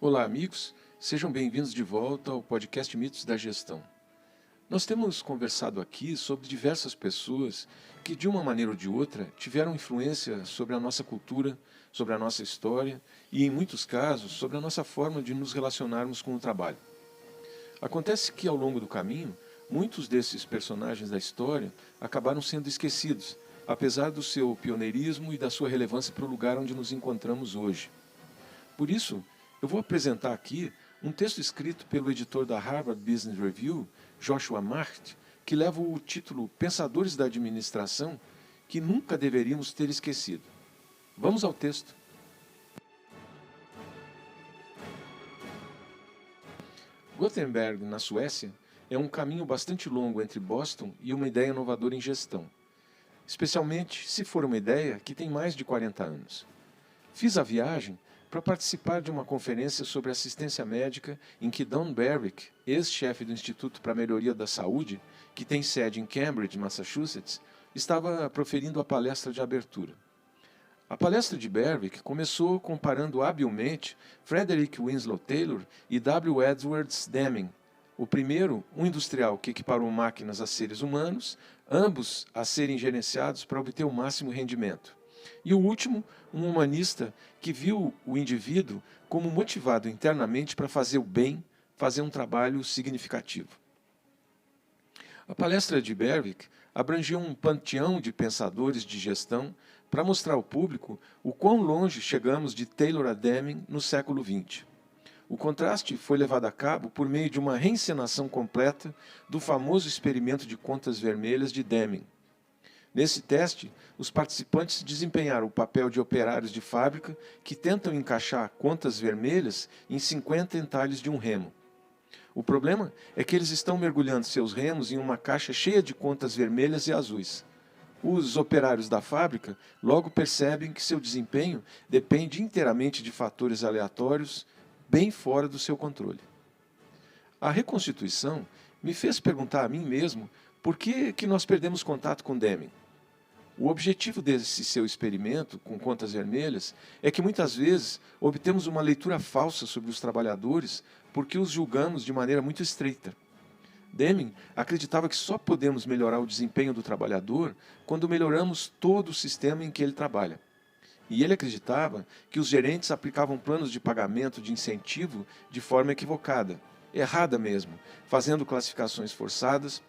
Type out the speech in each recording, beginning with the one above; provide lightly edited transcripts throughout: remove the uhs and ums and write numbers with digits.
Olá, amigos. Sejam bem-vindos de volta ao podcast Mitos da Gestão. Nós temos conversado aqui sobre diversas pessoas que, de uma maneira ou de outra, tiveram influência sobre a nossa cultura, sobre a nossa história e, em muitos casos, sobre a nossa forma de nos relacionarmos com o trabalho. Acontece que, ao longo do caminho, muitos desses personagens da história acabaram sendo esquecidos, apesar do seu pioneirismo e da sua relevância para o lugar onde nos encontramos hoje. Por isso, eu vou apresentar aqui um texto escrito pelo editor da Harvard Business Review, Joshua Markt, que leva o título Pensadores da Administração que nunca deveríamos ter esquecido. Vamos ao texto. Gothenburg, na Suécia, é um caminho bastante longo entre Boston e uma ideia inovadora em gestão, especialmente se for uma ideia que tem mais de 40 anos. Fiz a viagem para participar de uma conferência sobre assistência médica em que Don Berwick, ex-chefe do Instituto para a Melhoria da Saúde, que tem sede em Cambridge, Massachusetts, estava proferindo a palestra de abertura. A palestra de Berwick começou comparando habilmente Frederick Winslow Taylor e W. Edwards Deming. O primeiro, um industrial que equiparou máquinas a seres humanos, ambos a serem gerenciados para obter o máximo rendimento. E o último, um humanista que viu o indivíduo como motivado internamente para fazer o bem, fazer um trabalho significativo. A palestra de Berwick abrangia um panteão de pensadores de gestão para mostrar ao público o quão longe chegamos de Taylor a Deming no século XX. O contraste foi levado a cabo por meio de uma reencenação completa do famoso experimento de contas vermelhas de Deming. Nesse teste, os participantes desempenharam o papel de operários de fábrica que tentam encaixar contas vermelhas em 50 entalhes de um remo. O problema é que eles estão mergulhando seus remos em uma caixa cheia de contas vermelhas e azuis. Os operários da fábrica logo percebem que seu desempenho depende inteiramente de fatores aleatórios, bem fora do seu controle. A reconstituição me fez perguntar a mim mesmo por que nós perdemos contato com Deming. O objetivo desse seu experimento com contas vermelhas é que muitas vezes obtemos uma leitura falsa sobre os trabalhadores porque os julgamos de maneira muito estreita. Deming acreditava que só podemos melhorar o desempenho do trabalhador quando melhoramos todo o sistema em que ele trabalha. E ele acreditava que os gerentes aplicavam planos de pagamento de incentivo de forma equivocada, errada mesmo, fazendo classificações forçadas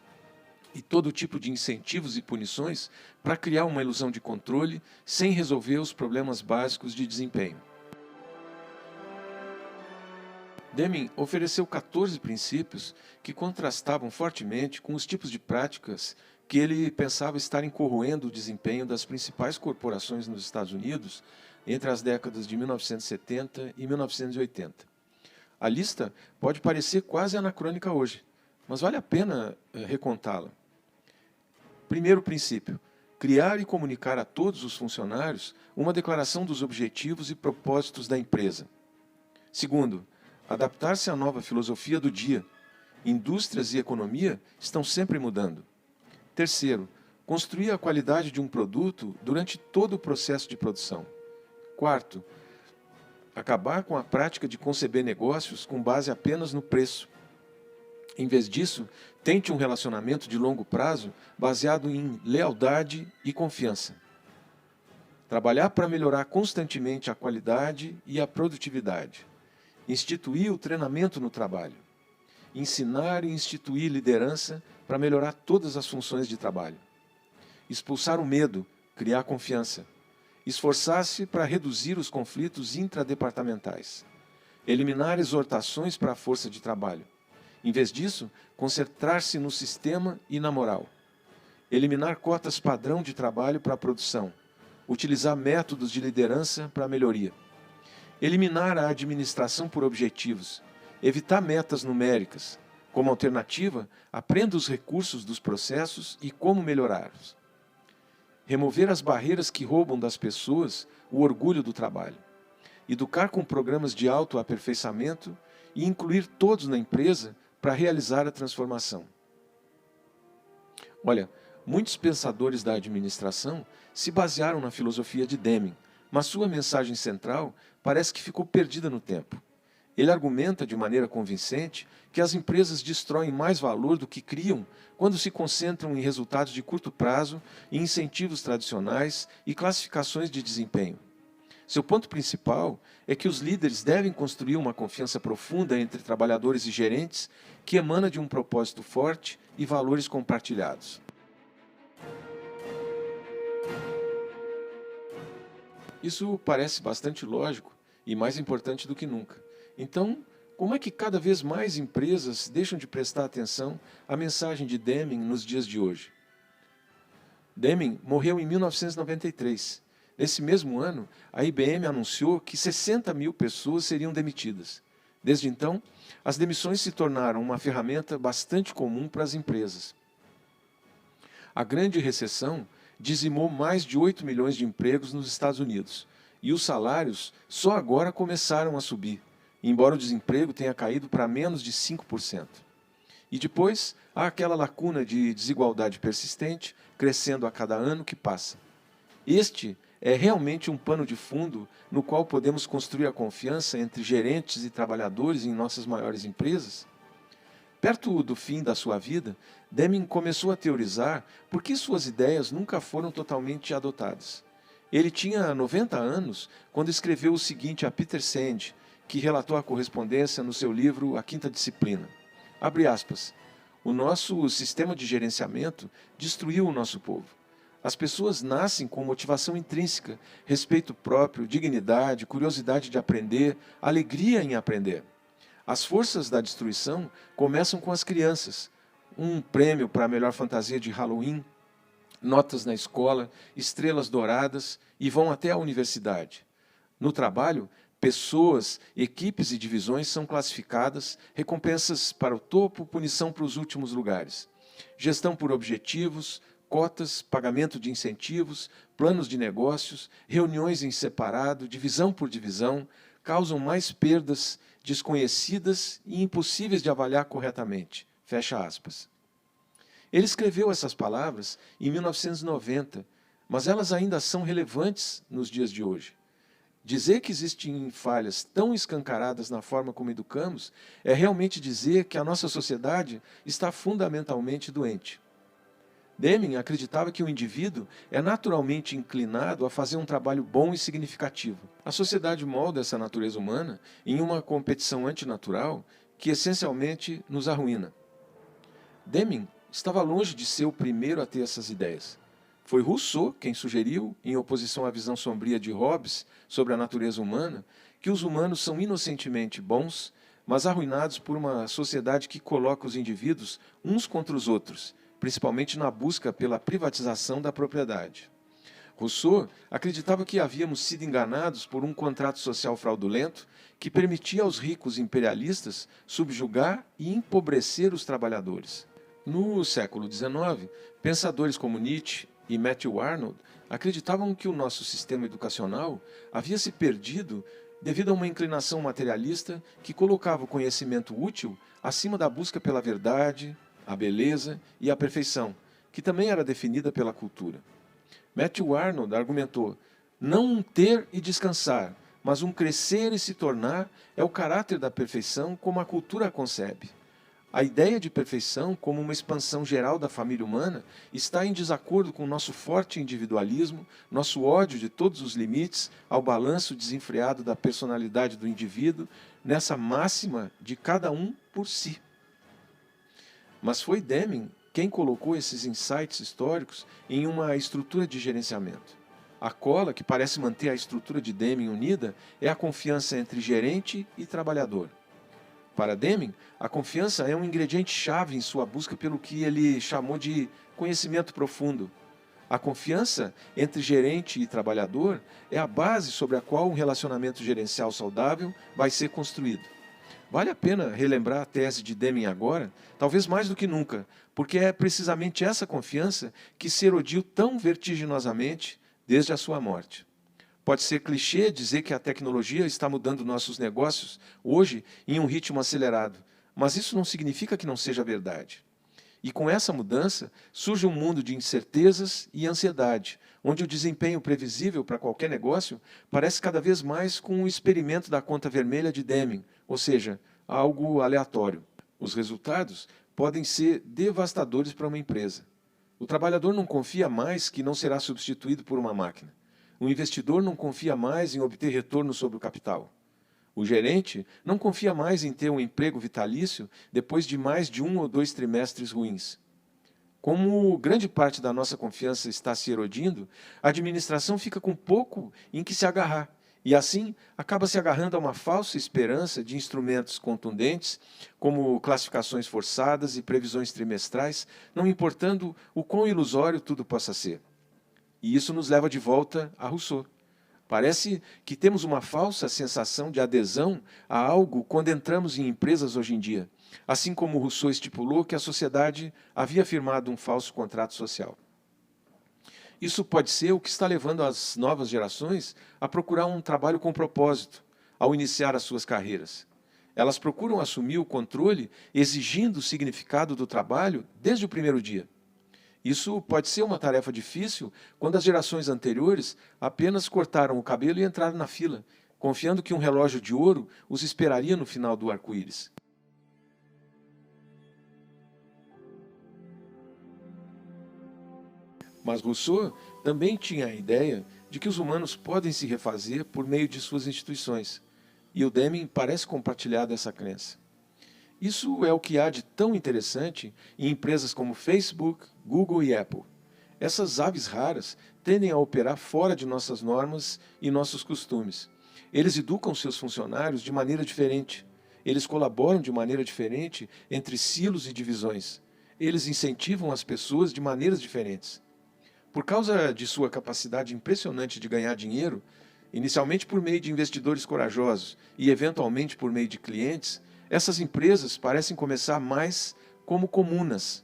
e todo tipo de incentivos e punições para criar uma ilusão de controle sem resolver os problemas básicos de desempenho. Deming ofereceu 14 princípios que contrastavam fortemente com os tipos de práticas que ele pensava estarem corroendo o desempenho das principais corporações nos Estados Unidos entre as décadas de 1970 e 1980. A lista pode parecer quase anacrônica hoje, mas vale a pena recontá-la. Primeiro princípio: criar e comunicar a todos os funcionários uma declaração dos objetivos e propósitos da empresa. Segundo, adaptar-se à nova filosofia do dia. Indústrias e economia estão sempre mudando. Terceiro, construir a qualidade de um produto durante todo o processo de produção. Quarto, acabar com a prática de conceber negócios com base apenas no preço. Em vez disso, tente um relacionamento de longo prazo baseado em lealdade e confiança. Trabalhar para melhorar constantemente a qualidade e a produtividade. Instituir o treinamento no trabalho. Ensinar e instituir liderança para melhorar todas as funções de trabalho. Expulsar o medo, criar confiança. Esforçar-se para reduzir os conflitos intradepartamentais. Eliminar exortações para a força de trabalho. Em vez disso, concentrar-se no sistema e na moral. Eliminar cotas padrão de trabalho para a produção. Utilizar métodos de liderança para a melhoria. Eliminar a administração por objetivos. Evitar metas numéricas. Como alternativa, aprenda os recursos dos processos e como melhorá-los. Remover as barreiras que roubam das pessoas o orgulho do trabalho. Educar com programas de autoaperfeiçoamento e incluir todos na empresa para realizar a transformação. Olha, muitos pensadores da administração se basearam na filosofia de Deming, mas sua mensagem central parece que ficou perdida no tempo. Ele argumenta de maneira convincente que as empresas destroem mais valor do que criam quando se concentram em resultados de curto prazo, em incentivos tradicionais e classificações de desempenho. Seu ponto principal é que os líderes devem construir uma confiança profunda entre trabalhadores e gerentes que emana de um propósito forte e valores compartilhados. Isso parece bastante lógico e mais importante do que nunca. Então, como é que cada vez mais empresas deixam de prestar atenção à mensagem de Deming nos dias de hoje? Deming morreu em 1993. Nesse mesmo ano, a IBM anunciou que 60 mil pessoas seriam demitidas. Desde então, as demissões se tornaram uma ferramenta bastante comum para as empresas. A grande recessão dizimou mais de 8 milhões de empregos nos Estados Unidos, e os salários só agora começaram a subir, embora o desemprego tenha caído para menos de 5%. E depois, há aquela lacuna de desigualdade persistente, crescendo a cada ano que passa. Este é realmente um pano de fundo no qual podemos construir a confiança entre gerentes e trabalhadores em nossas maiores empresas? Perto do fim da sua vida, Deming começou a teorizar por que suas ideias nunca foram totalmente adotadas. Ele tinha 90 anos quando escreveu o seguinte a Peter Senge, que relatou a correspondência no seu livro A Quinta Disciplina. Abre aspas. O nosso sistema de gerenciamento destruiu o nosso povo. As pessoas nascem com motivação intrínseca, respeito próprio, dignidade, curiosidade de aprender, alegria em aprender. As forças da destruição começam com as crianças. Um prêmio para a melhor fantasia de Halloween, notas na escola, estrelas douradas e vão até a universidade. No trabalho, pessoas, equipes e divisões são classificadas, recompensas para o topo, punição para os últimos lugares. Gestão por objetivos, cotas, pagamento de incentivos, planos de negócios, reuniões em separado, divisão por divisão, causam mais perdas desconhecidas e impossíveis de avaliar corretamente. Fecha aspas. Ele escreveu essas palavras em 1990, mas elas ainda são relevantes nos dias de hoje. Dizer que existem falhas tão escancaradas na forma como educamos é realmente dizer que a nossa sociedade está fundamentalmente doente. Deming acreditava que o indivíduo é naturalmente inclinado a fazer um trabalho bom e significativo. A sociedade molda essa natureza humana em uma competição antinatural que essencialmente nos arruína. Deming estava longe de ser o primeiro a ter essas ideias. Foi Rousseau quem sugeriu, em oposição à visão sombria de Hobbes sobre a natureza humana, que os humanos são inocentemente bons, mas arruinados por uma sociedade que coloca os indivíduos uns contra os outros, principalmente na busca pela privatização da propriedade. Rousseau acreditava que havíamos sido enganados por um contrato social fraudulento que permitia aos ricos imperialistas subjugar e empobrecer os trabalhadores. No século XIX, pensadores como Nietzsche e Matthew Arnold acreditavam que o nosso sistema educacional havia se perdido devido a uma inclinação materialista que colocava o conhecimento útil acima da busca pela verdade, a beleza e a perfeição, que também era definida pela cultura. Matthew Arnold argumentou: não um ter e descansar, mas um crescer e se tornar é o caráter da perfeição como a cultura a concebe. A ideia de perfeição como uma expansão geral da família humana está em desacordo com o nosso forte individualismo, nosso ódio de todos os limites ao balanço desenfreado da personalidade do indivíduo, nessa máxima de cada um por si. Mas foi Deming quem colocou esses insights históricos em uma estrutura de gerenciamento. A cola que parece manter a estrutura de Deming unida é a confiança entre gerente e trabalhador. Para Deming, a confiança é um ingrediente-chave em sua busca pelo que ele chamou de conhecimento profundo. A confiança entre gerente e trabalhador é a base sobre a qual um relacionamento gerencial saudável vai ser construído. Vale a pena relembrar a tese de Deming agora, talvez mais do que nunca, porque é precisamente essa confiança que se erodiu tão vertiginosamente desde a sua morte. Pode ser clichê dizer que a tecnologia está mudando nossos negócios hoje em um ritmo acelerado, mas isso não significa que não seja verdade. E com essa mudança, surge um mundo de incertezas e ansiedade, onde o desempenho previsível para qualquer negócio parece cada vez mais com o experimento da conta vermelha de Deming, ou seja, algo aleatório. Os resultados podem ser devastadores para uma empresa. O trabalhador não confia mais que não será substituído por uma máquina. O investidor não confia mais em obter retorno sobre o capital. O gerente não confia mais em ter um emprego vitalício depois de mais de 1 ou 2 trimestres ruins. Como grande parte da nossa confiança está se erodindo, a administração fica com pouco em que se agarrar e, assim, acaba se agarrando a uma falsa esperança de instrumentos contundentes, como classificações forçadas e previsões trimestrais, não importando o quão ilusório tudo possa ser. E isso nos leva de volta a Rousseau. Parece que temos uma falsa sensação de adesão a algo quando entramos em empresas hoje em dia, assim como Rousseau estipulou que a sociedade havia firmado um falso contrato social. Isso pode ser o que está levando as novas gerações a procurar um trabalho com propósito, ao iniciar as suas carreiras. Elas procuram assumir o controle, exigindo o significado do trabalho desde o primeiro dia. Isso pode ser uma tarefa difícil quando as gerações anteriores apenas cortaram o cabelo e entraram na fila, confiando que um relógio de ouro os esperaria no final do arco-íris. Mas Rousseau também tinha a ideia de que os humanos podem se refazer por meio de suas instituições, e o Deming parece compartilhar dessa crença. Isso é o que há de tão interessante em empresas como Facebook, Google e Apple. Essas aves raras tendem a operar fora de nossas normas e nossos costumes. Eles educam seus funcionários de maneira diferente. Eles colaboram de maneira diferente entre silos e divisões. Eles incentivam as pessoas de maneiras diferentes. Por causa de sua capacidade impressionante de ganhar dinheiro, inicialmente por meio de investidores corajosos e eventualmente por meio de clientes, essas empresas parecem começar mais como comunas.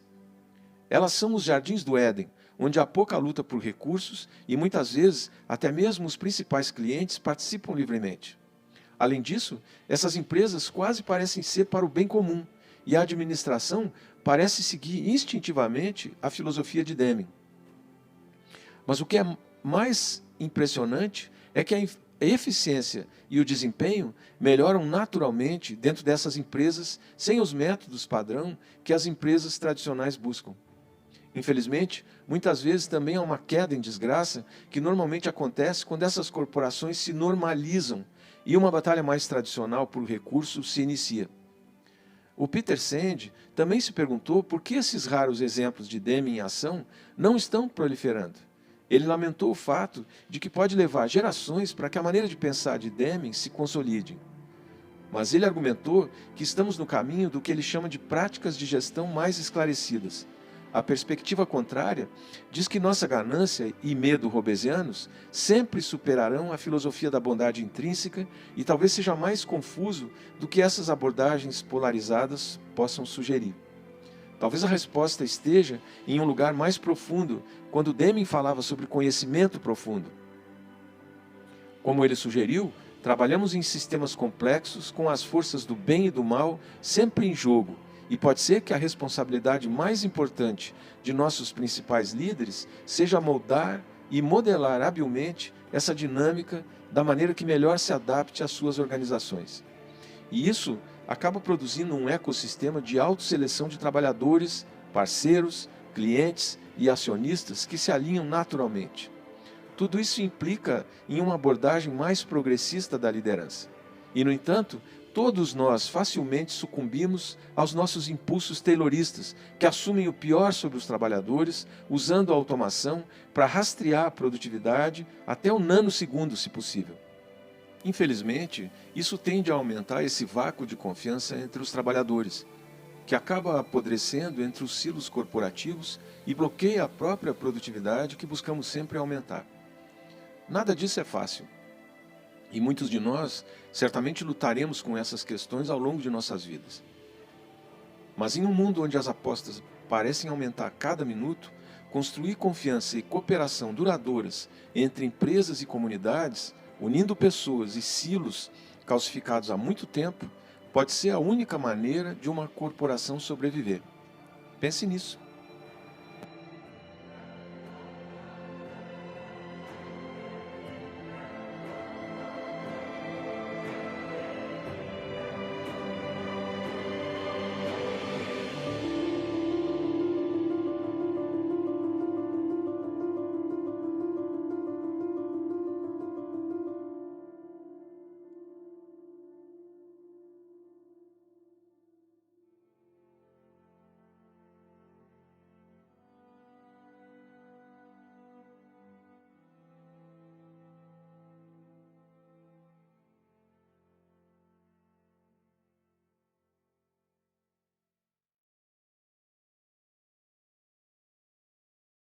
Elas são os jardins do Éden, onde há pouca luta por recursos e muitas vezes até mesmo os principais clientes participam livremente. Além disso, essas empresas quase parecem ser para o bem comum e a administração parece seguir instintivamente a filosofia de Deming. Mas o que é mais impressionante é que a eficiência e o desempenho melhoram naturalmente dentro dessas empresas sem os métodos padrão que as empresas tradicionais buscam. Infelizmente, muitas vezes também há uma queda em desgraça que normalmente acontece quando essas corporações se normalizam e uma batalha mais tradicional por recursos se inicia. O Peter Sand também se perguntou por que esses raros exemplos de Deming em ação não estão proliferando. Ele lamentou o fato de que pode levar gerações para que a maneira de pensar de Deming se consolide. Mas ele argumentou que estamos no caminho do que ele chama de práticas de gestão mais esclarecidas. A perspectiva contrária diz que nossa ganância e medo robesianos sempre superarão a filosofia da bondade intrínseca e talvez seja mais confuso do que essas abordagens polarizadas possam sugerir. Talvez a resposta esteja em um lugar mais profundo, quando Deming falava sobre conhecimento profundo. Como ele sugeriu, trabalhamos em sistemas complexos com as forças do bem e do mal sempre em jogo, e pode ser que a responsabilidade mais importante de nossos principais líderes seja moldar e modelar habilmente essa dinâmica da maneira que melhor se adapte às suas organizações. E isso acaba produzindo um ecossistema de autosseleção de trabalhadores, parceiros, clientes e acionistas que se alinham naturalmente. Tudo isso implica em uma abordagem mais progressista da liderança. E, no entanto, todos nós facilmente sucumbimos aos nossos impulsos tayloristas, que assumem o pior sobre os trabalhadores, usando a automação para rastrear a produtividade até o nanosegundo, se possível. Infelizmente, isso tende a aumentar esse vácuo de confiança entre os trabalhadores, que acaba apodrecendo entre os silos corporativos e bloqueia a própria produtividade que buscamos sempre aumentar. Nada disso é fácil. E muitos de nós certamente lutaremos com essas questões ao longo de nossas vidas. Mas em um mundo onde as apostas parecem aumentar a cada minuto, construir confiança e cooperação duradouras entre empresas e comunidades, unindo pessoas e silos calcificados há muito tempo, pode ser a única maneira de uma corporação sobreviver. Pense nisso.